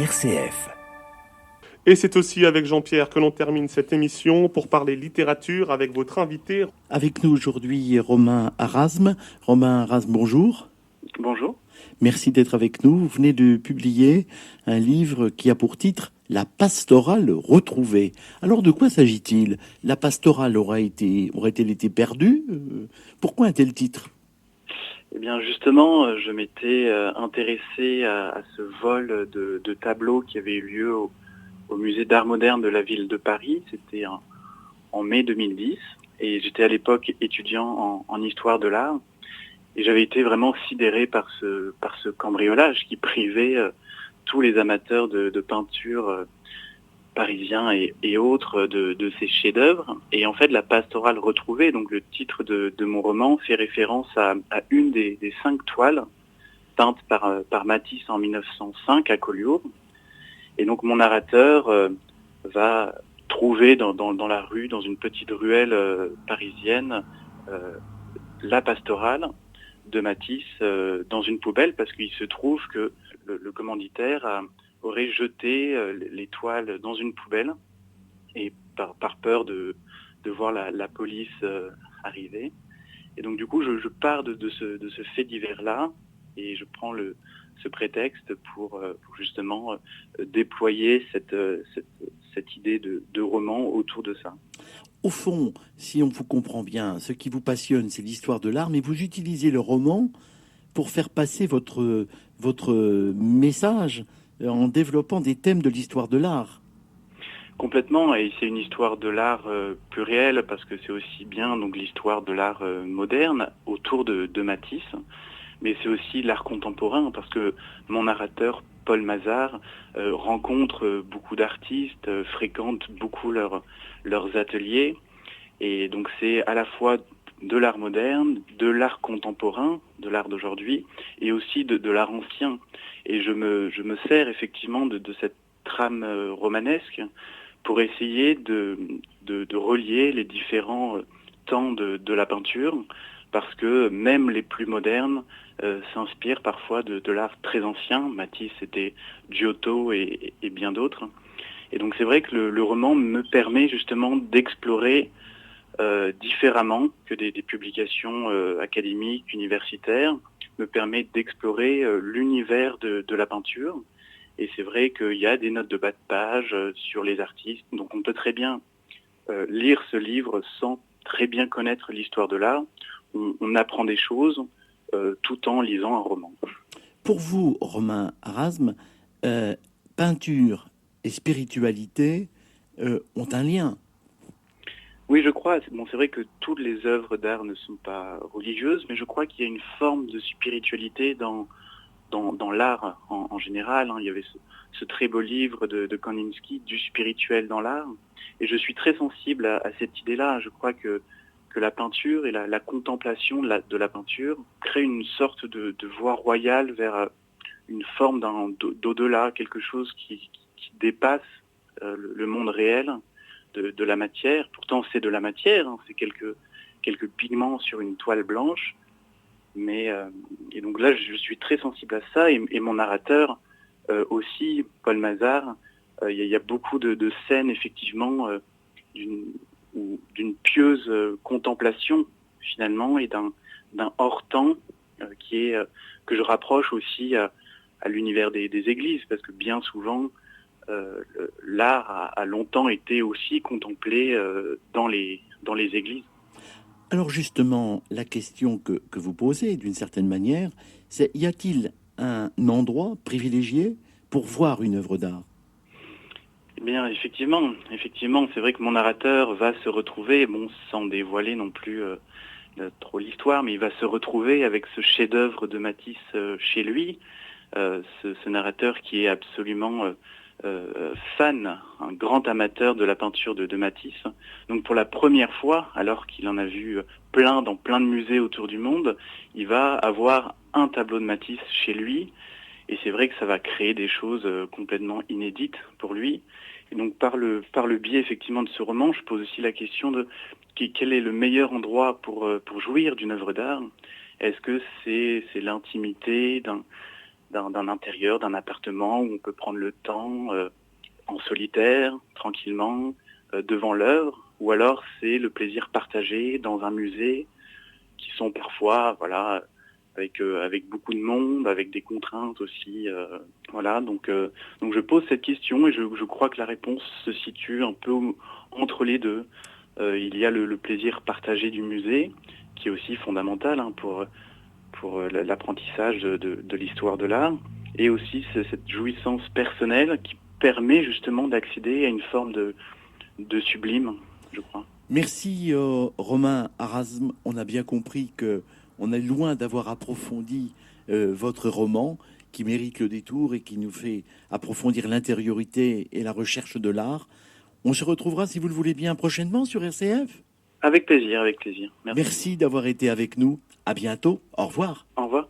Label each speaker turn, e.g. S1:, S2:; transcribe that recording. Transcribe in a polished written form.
S1: RCF.
S2: Et c'est aussi avec Jean-Pierre que l'on termine cette émission pour parler littérature avec votre invité.
S3: Avec nous aujourd'hui Romain Arasme. Romain Arasme, bonjour.
S4: Bonjour.
S3: Merci d'être avec nous. Vous venez de publier un livre qui a pour titre « La pastorale retrouvée ». Alors de quoi s'agit-il ? La pastorale aurait-elle été perdue ? Pourquoi un tel titre ?
S4: Eh bien justement, je m'étais intéressé à ce vol de tableaux qui avait eu lieu au musée d'art moderne de la ville de Paris. C'était en mai 2010 et j'étais à l'époque étudiant en histoire de l'art et j'avais été vraiment sidéré par ce cambriolage qui privait tous les amateurs de peinture parisiens et autres de ces chefs-d'œuvre. Et en fait, la pastorale retrouvée, donc le titre de mon roman, fait référence à une des 5 toiles peintes par Matisse en 1905 à Collioure. Et donc mon narrateur va trouver dans la rue, dans une petite ruelle parisienne, la pastorale de Matisse dans une poubelle, parce qu'il se trouve que le commanditaire aurait jeté les toiles dans une poubelle et par peur de voir la police arriver. Et donc du coup je pars de ce fait divers-là et je prends ce prétexte pour justement déployer cette idée de roman autour de ça.
S3: Au fond, si on vous comprend bien, ce qui vous passionne, c'est l'histoire de l'art, mais vous utilisez le roman pour faire passer votre message en développant des thèmes de l'histoire de l'art.
S4: Complètement, et c'est une histoire de l'art plurielle parce que c'est aussi bien donc l'histoire de l'art moderne autour de Matisse, mais c'est aussi l'art contemporain parce que mon narrateur Paul Mazars rencontre beaucoup d'artistes, fréquente beaucoup leurs ateliers, et donc c'est à la fois de l'art moderne, de l'art contemporain, de l'art d'aujourd'hui, et aussi de l'art ancien. Et je me sers effectivement de cette trame romanesque pour essayer de relier les différents temps de la peinture, parce que même les plus modernes s'inspirent parfois de l'art très ancien. Matisse, c'était Giotto et bien d'autres. Et donc c'est vrai que le roman me permet justement d'explorer différemment que des publications académiques, universitaires, me permet d'explorer l'univers de la peinture. Et c'est vrai qu'il y a des notes de bas de page sur les artistes. Donc on peut très bien lire ce livre sans très bien connaître l'histoire de l'art. On apprend des choses tout en lisant un roman.
S3: Pour vous, Romain Arasme, peinture et spiritualité ont un lien.
S4: Oui, je crois. Bon, c'est vrai que toutes les œuvres d'art ne sont pas religieuses, mais je crois qu'il y a une forme de spiritualité dans l'art en général. Il y avait ce très beau livre de Kandinsky, Du spirituel dans l'art. Et je suis très sensible à cette idée-là. Je crois que la peinture et la contemplation de la peinture créent une sorte de voie royale vers une forme d'au-delà, quelque chose qui dépasse le monde réel de la matière. Pourtant, c'est de la matière, c'est quelques pigments sur une toile blanche. Et donc là, je suis très sensible à ça, et mon narrateur aussi, Paul Mazars, il y a beaucoup de scènes effectivement d'une pieuse contemplation finalement, et d'un hors-temps que je rapproche aussi à l'univers des églises, parce que bien souvent l'art a longtemps été aussi contemplé dans les églises.
S3: Alors justement, la question que vous posez d'une certaine manière, c'est y a-t-il un endroit privilégié pour voir une œuvre d'art ?
S4: Eh bien, effectivement, c'est vrai que mon narrateur va se retrouver, sans dévoiler non plus trop l'histoire, mais il va se retrouver avec ce chef-d'œuvre de Matisse chez lui, ce narrateur qui est absolument fan, un grand amateur de la peinture de Matisse. Donc pour la première fois, alors qu'il en a vu plein dans plein de musées autour du monde, il va avoir un tableau de Matisse chez lui, et c'est vrai que ça va créer des choses complètement inédites pour lui. Et donc par le biais effectivement de ce roman, je pose aussi la question de quel est le meilleur endroit pour jouir d'une œuvre d'art. Est-ce que c'est l'intimité d'un intérieur, d'un appartement où on peut prendre le temps en solitaire, tranquillement, devant l'œuvre, ou alors c'est le plaisir partagé dans un musée qui sont parfois, voilà, avec beaucoup de monde, avec des contraintes aussi, voilà. Donc je pose cette question et je crois que la réponse se situe un peu entre les deux. Il y a le plaisir partagé du musée, qui est aussi fondamental pour l'apprentissage de l'histoire de l'art, et aussi cette jouissance personnelle qui permet justement d'accéder à une forme de sublime, je crois.
S3: Merci Romain Arasme. On a bien compris que on est loin d'avoir approfondi votre roman qui mérite le détour et qui nous fait approfondir l'intériorité et la recherche de l'art. On se retrouvera, si vous le voulez bien, prochainement sur RCF.
S4: Avec plaisir, avec plaisir. Merci.
S3: Merci d'avoir été avec nous. À bientôt. Au revoir.
S4: Au revoir.